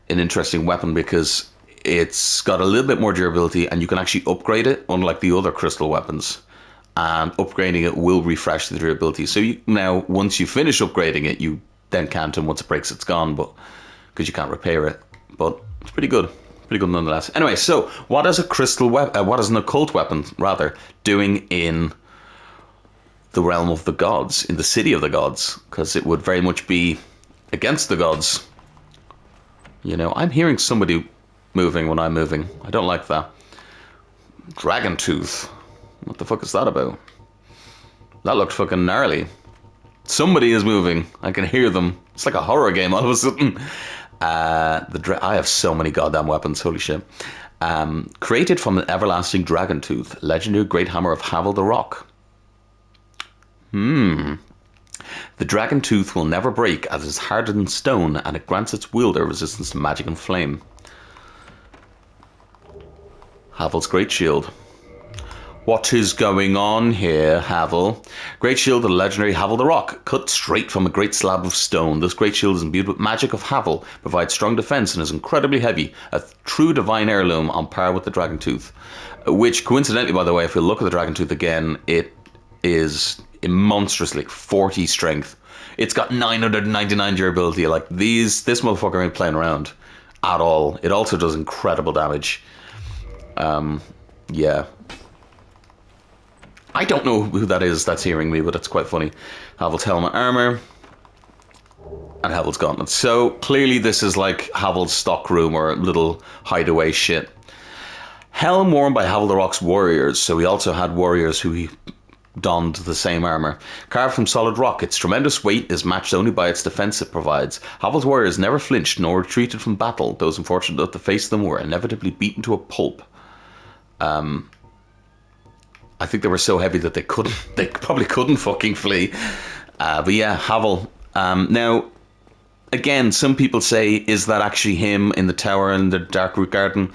an interesting weapon because it's got a little bit more durability and you can actually upgrade it, unlike the other crystal weapons. And upgrading it will refresh the durability. So now, once you finish upgrading it, you then can't, and once it breaks, it's gone, but because you can't repair it. But it's pretty good nonetheless. Anyway, so what is a crystal weapon? What is an occult weapon, rather, doing in the realm of the gods, in the city of the gods? Because it would very much be against the gods. You know, I'm hearing somebody moving when I'm moving. I don't like that. Dragon Tooth. What the fuck is that about? That looked fucking gnarly. Somebody is moving. I can hear them. It's like a horror game all of a sudden. I have so many goddamn weapons. Holy shit. Created from an everlasting dragon tooth. Legendary great hammer of Havel the Rock. The dragon tooth will never break as it is hardened stone, and it grants its wielder resistance to magic and flame. Havel's great shield. What is going on here, Havel? Great shield of the legendary Havel the Rock, cut straight from a great slab of stone. This great shield is imbued with magic of Havel, provides strong defense, and is incredibly heavy. A true divine heirloom on par with the Dragon Tooth. Which, coincidentally, by the way, if you look at the Dragon Tooth again, it is monstrously 40 strength. It's got 999 durability. Like, this motherfucker ain't playing around at all. It also does incredible damage. Yeah. I don't know who that is that's hearing me, but it's quite funny. Havel's helmet armor. And Havel's gauntlet. So, clearly this is like Havel's stock room or little hideaway shit. Helm worn by Havel the Rock's warriors. So we also had warriors who donned the same armor. Carved from solid rock, its tremendous weight is matched only by its defense it provides. Havel's warriors never flinched nor retreated from battle. Those unfortunate enough to face them were inevitably beaten to a pulp. I think they were so heavy that they probably couldn't fucking flee. But yeah, Havel. Now, again, some people say, is that actually him in the tower in the Darkroot Garden?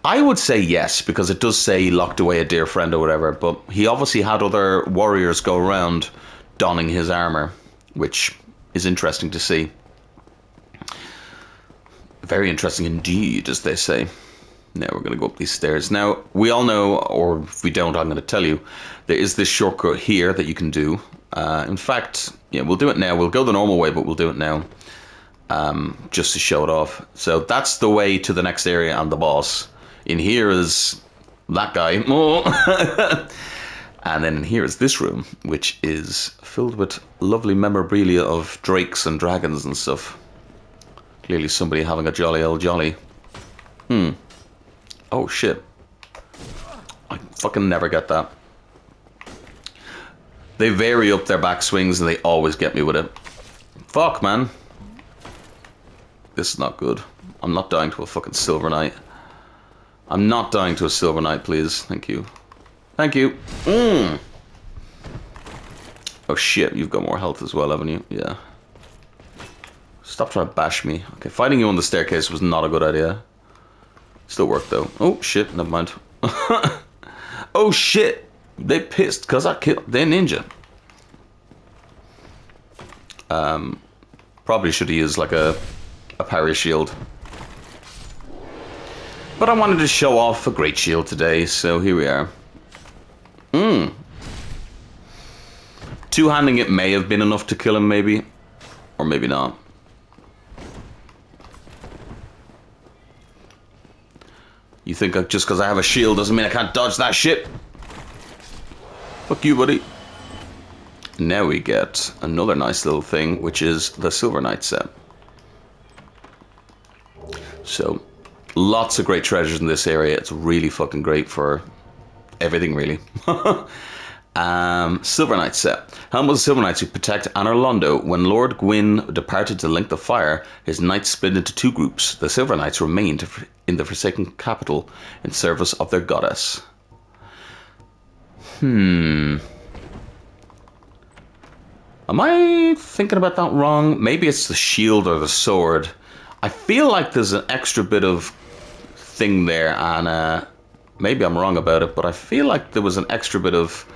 I would say yes, because it does say he locked away a dear friend or whatever, but he obviously had other warriors go around donning his armor, which is interesting to see. Very interesting indeed, as they say. Now we're going to go up these stairs. Now, we all know, or if we don't, I'm going to tell you, there is this shortcut here that you can do. In fact, yeah, we'll do it now. We'll go the normal way, but we'll do it now, just to show it off. So that's the way to the next area and the boss. In here is that guy. Oh. And then in here is this room, which is filled with lovely memorabilia of drakes and dragons and stuff. Clearly somebody having a jolly old jolly. Oh shit. I fucking never get that. They vary up their back swings and they always get me with it. Fuck, man. This is not good. I'm not dying to a fucking Silver Knight. I'm not dying to a Silver Knight, please. Thank you. Thank you. Oh shit, you've got more health as well, haven't you? Yeah. Stop trying to bash me. Okay, fighting you on the staircase was not a good idea. Still worked though. Oh shit, never mind. Oh shit! They pissed because I killed their ninja. Probably should have used like a parry shield. But I wanted to show off a great shield today, so here we are. Two-handing it may have been enough to kill him, maybe. Or maybe not. You think just because I have a shield doesn't mean I can't dodge that shit? Fuck you, buddy. Now we get another nice little thing, which is the Silver Knight set. So, lots of great treasures in this area. It's really fucking great for everything, really. Silver Knight set. Helm of the Silver Knights who protect Anor Londo. When Lord Gwyn departed to link the fire, his knights split into two groups. The Silver Knights remained in the Forsaken capital in service of their goddess. Am I thinking about that wrong? Maybe it's the shield or the sword. I feel like there's an extra bit of thing there, and maybe I'm wrong about it, but I feel like there was an extra bit of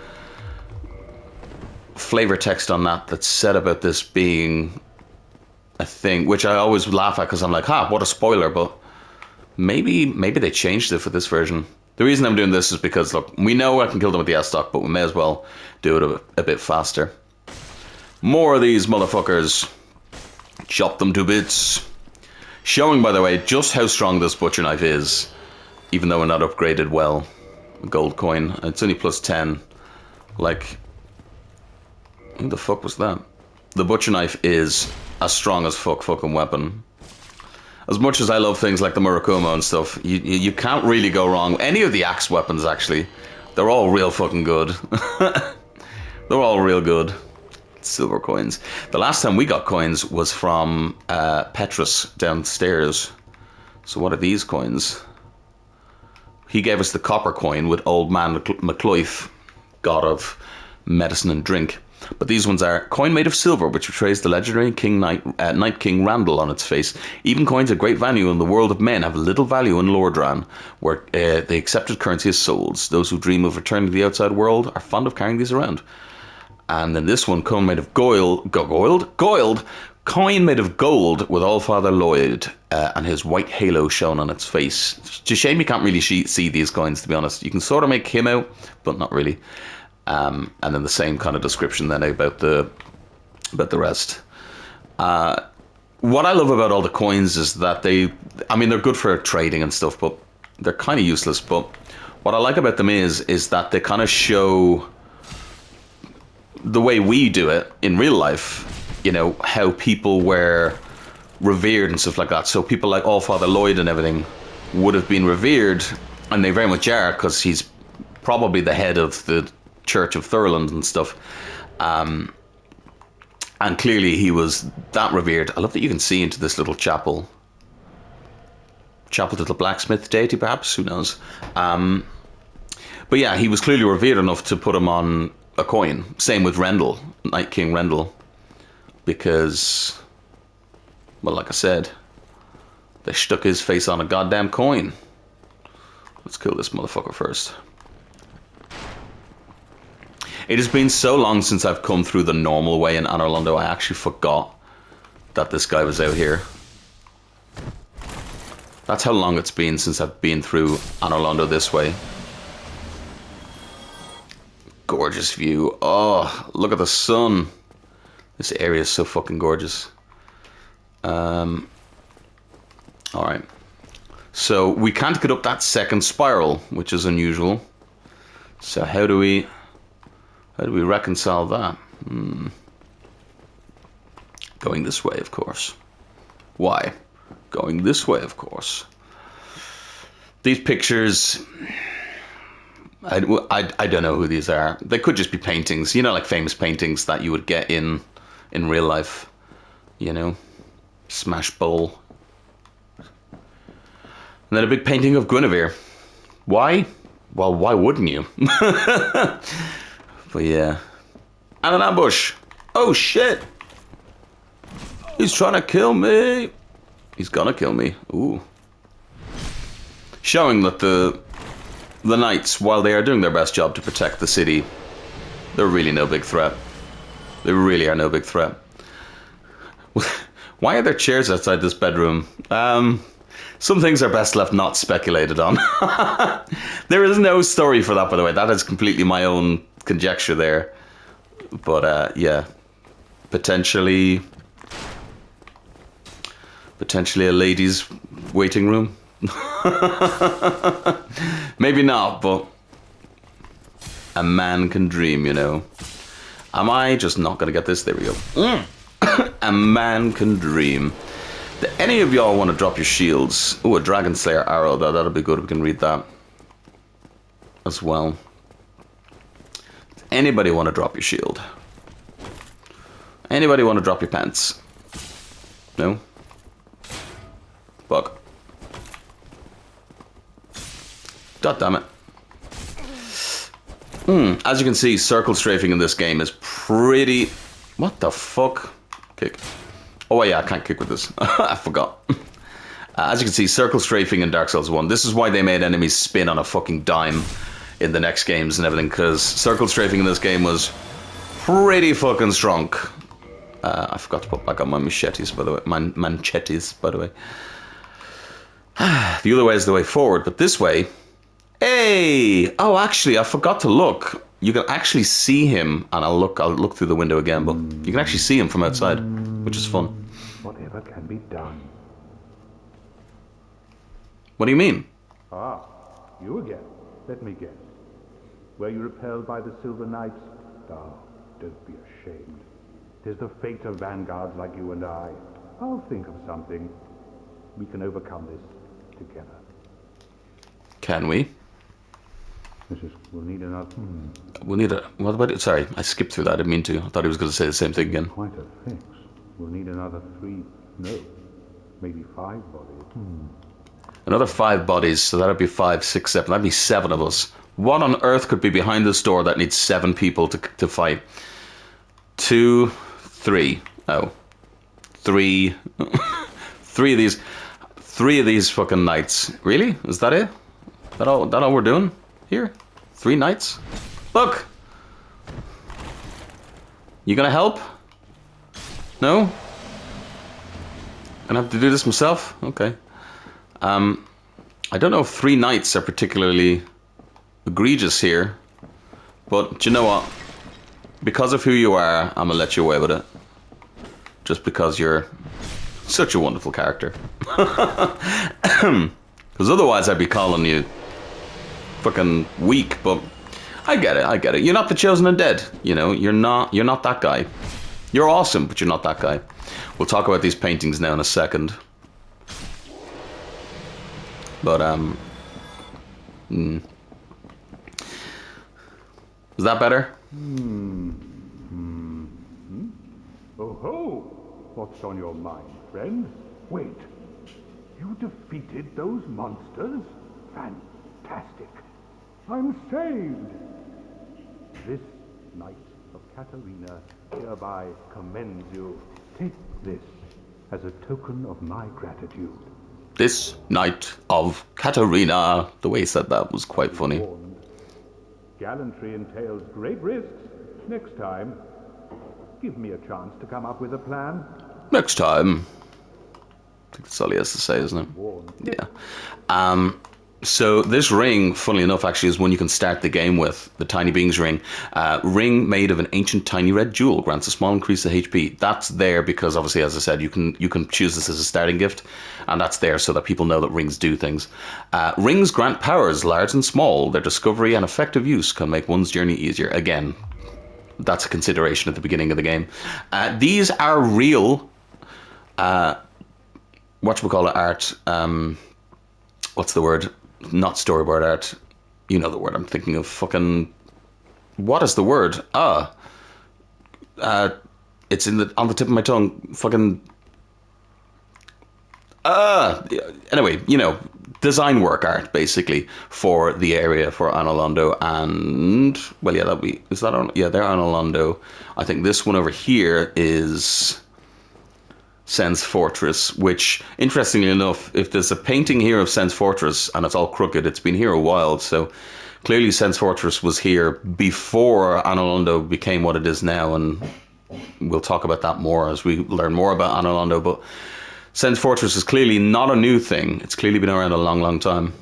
flavor text on that said about this being a thing, which I always laugh at because I'm like, what a spoiler, but maybe they changed it for this version. The reason I'm doing this is because, look, we know I can kill them with the S-Stock, but we may as well do it a bit faster. More of these motherfuckers. Chop them to bits. Showing, by the way, just how strong this butcher knife is, even though we're not upgraded well. Gold coin. It's only plus 10. Like, who the fuck was that? The butcher knife is a strong as fucking weapon. As much as I love things like the Murakumo and stuff, you can't really go wrong. Any of the axe weapons, actually, they're all real fucking good. They're all real good. Silver coins. The last time we got coins was from Petrus downstairs. So what are these coins? He gave us the copper coin with Old Man McCloyth, god of medicine and drink. But these ones are coin made of silver, which portrays the legendary Night King Randall on its face. Even coins of great value in the world of men have little value in Lordran, where the accepted currency is souls. Those who dream of returning to the outside world are fond of carrying these around. And then this one, coin made of gold, coin made of gold with Allfather Lloyd and his white halo shown on its face. It's a shame you can't really see these coins, to be honest. You can sort of make him out, but not really. And then the same kind of description then about the rest. What I love about all the coins is that they're good for trading and stuff, but they're kind of useless. But what I like about them is that they kind of show the way we do it in real life, you know, how people were revered and stuff like that. So people like Allfather Lloyd and everything would have been revered, and they very much are, because he's probably the head of the Church of Thurland and stuff. And clearly he was that revered. I love that you can see into this little chapel. Chapel to the blacksmith deity, perhaps? Who knows? But yeah, he was clearly revered enough to put him on a coin. Same with Rendell, Night King Rendell, because, well, like I said, they stuck his face on a goddamn coin. Let's kill this motherfucker first. It has been so long since I've come through the normal way in Anor Londo, I actually forgot that this guy was out here. That's how long it's been since I've been through Anor Londo this way. Gorgeous view. Oh, look at the sun. This area is so fucking gorgeous. Alright. So we can't get up that second spiral, which is unusual. So how do we reconcile that? Going this way, of course. Why? Going this way, of course. These pictures, I don't know who these are. They could just be paintings, you know, like famous paintings that you would get in real life, you know, Smash Bowl. And then a big painting of Guinevere. Why? Well, why wouldn't you? But yeah. And an ambush. Oh shit! He's trying to kill me. He's gonna kill me. Ooh. Showing that the knights, while they are doing their best job to protect the city, they're really no big threat. They really are no big threat. Why are there chairs outside this bedroom? Some things are best left not speculated on. There is no story for that, by the way. That is completely my own conjecture there. But yeah, potentially a ladies' waiting room. Maybe not, but a man can dream, you know. Am I just not gonna get this? There we go. A man can dream. Do any of y'all want to drop your shields? Oh, a Dragon Slayer arrow. That'll be good. We can read that as well. Does anybody want to drop your shield? Anybody want to drop your pants? No? Bug. God damn it. As you can see, circle strafing in this game is pretty What the fuck? Kick. Oh yeah, I can't kick with this. I forgot. As you can see, circle strafing in Dark Souls 1. This is why they made enemies spin on a fucking dime in the next games and everything, because circle strafing in this game was pretty fucking strong. I forgot to put back on my machetes, by the way. My manchetes, by the way. The other way is the way forward, but this way... Hey! Oh, actually, I forgot to look. You can actually see him, and I'll look through the window again, but you can actually see him from outside, which is fun. Whatever can be done. What do you mean? Ah, you again. Let me guess. Were you repelled by the Silver Knights? Oh, don't be ashamed. 'Tis the fate of vanguards like you and I. I'll think of something. We can overcome this together. Can we? We'll need another... We'll need a... What about it? Sorry, I skipped through that. I didn't mean to. I thought he was going to say the same thing again. Quite a fix. We'll need another 3... No. Maybe 5 bodies. Another 5 bodies, so that'd be 5, 6, 7. That'd be 7 of us. What on earth could be behind this door that needs 7 people to fight? 2, 3. Oh. 3. 3 of these... 3 of these fucking knights. Really? Is that it? That all we're doing here? 3 knights? Look! You gonna help? No? Gonna have to do this myself? Okay. I don't know if 3 knights are particularly egregious here, but do you know what? Because of who you are, I'm gonna let you away with it. Just because you're such a wonderful character. Because otherwise I'd be calling you fucking weak, but I get it. You're not the chosen undead, you know, you're not that guy. You're awesome, but you're not that guy. We'll talk about these paintings now in a second. But, is that better? Oh ho! What's on your mind, friend? Wait. You defeated those monsters? Fantastic. I'm saved. This Knight of Katarina hereby commends you. Take this as a token of my gratitude. This Knight of Katarina. The way he said that was quite funny. Warned. Gallantry entails great risks. Next time, give me a chance to come up with a plan. Next time. I think that's all he has to say, isn't it? Warned. Yeah. So this ring, funnily enough, actually is one you can start the game with, the Tiny Beings ring. Ring made of an ancient tiny red jewel, grants a small increase to HP. That's there because obviously, as I said, you can choose this as a starting gift, and that's there so that people know that rings do things. Rings grant powers, large and small. Their discovery and effective use can make one's journey easier. Again, that's a consideration at the beginning of the game. These are real, whatchamacallit art, what's the word? Not storyboard art. You know the word I'm thinking of. Fucking... What is the word? It's on the tip of my tongue. Fucking... Anyway, you know, design work art, basically, for the area, for Analondo, and... Well, yeah, that'll be... Is that on... Yeah, they're Analondo. I think this one over here is... Sen's Fortress, which, interestingly enough, if there's a painting here of Sen's Fortress and it's all crooked, it's been here a while, so clearly Sen's Fortress was here before Analondo became what it is now, and we'll talk about that more as we learn more about Analondo, but Sen's Fortress is clearly not a new thing. It's clearly been around a long, long time.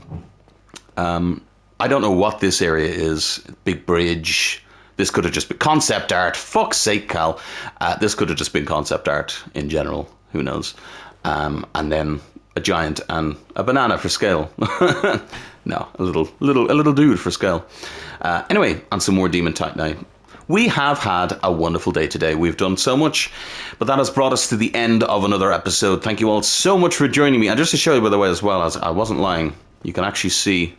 I don't know what this area is. Big bridge. This could have just been concept art. Fuck's sake, Cal. This could have just been concept art in general. Who knows? And then a giant and a banana for scale. No, a little dude for scale. Anyway, and some more Demon Titanite. We have had a wonderful day today. We've done so much, but that has brought us to the end of another episode. Thank you all so much for joining me. And just to show you, by the way, as well, as I wasn't lying, you can actually see.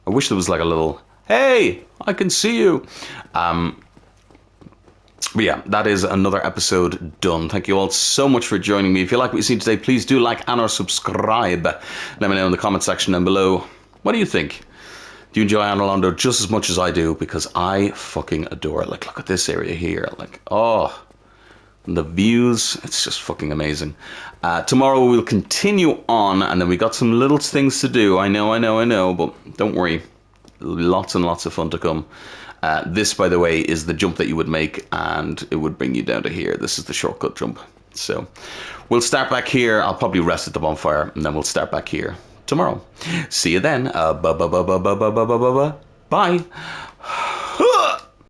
I wish there was like a little... Hey, I can see you. But yeah, that is another episode done. Thank you all so much for joining me. If you like what you've seen today, please do like and or subscribe. Let me know in the comment section down below. What do you think? Do you enjoy Analondo just as much as I do? Because I fucking adore it. Like, look at this area here. Like, oh, The views, it's just fucking amazing. Tomorrow we'll continue on, and then we got some little things to do. I know, but don't worry. Lots and lots of fun to come. This, by the way, is the jump that you would make, and it would bring you down to here. This is the shortcut jump. So we'll start back here. I'll probably rest at the bonfire, and then we'll start back here tomorrow. See you then. Bye.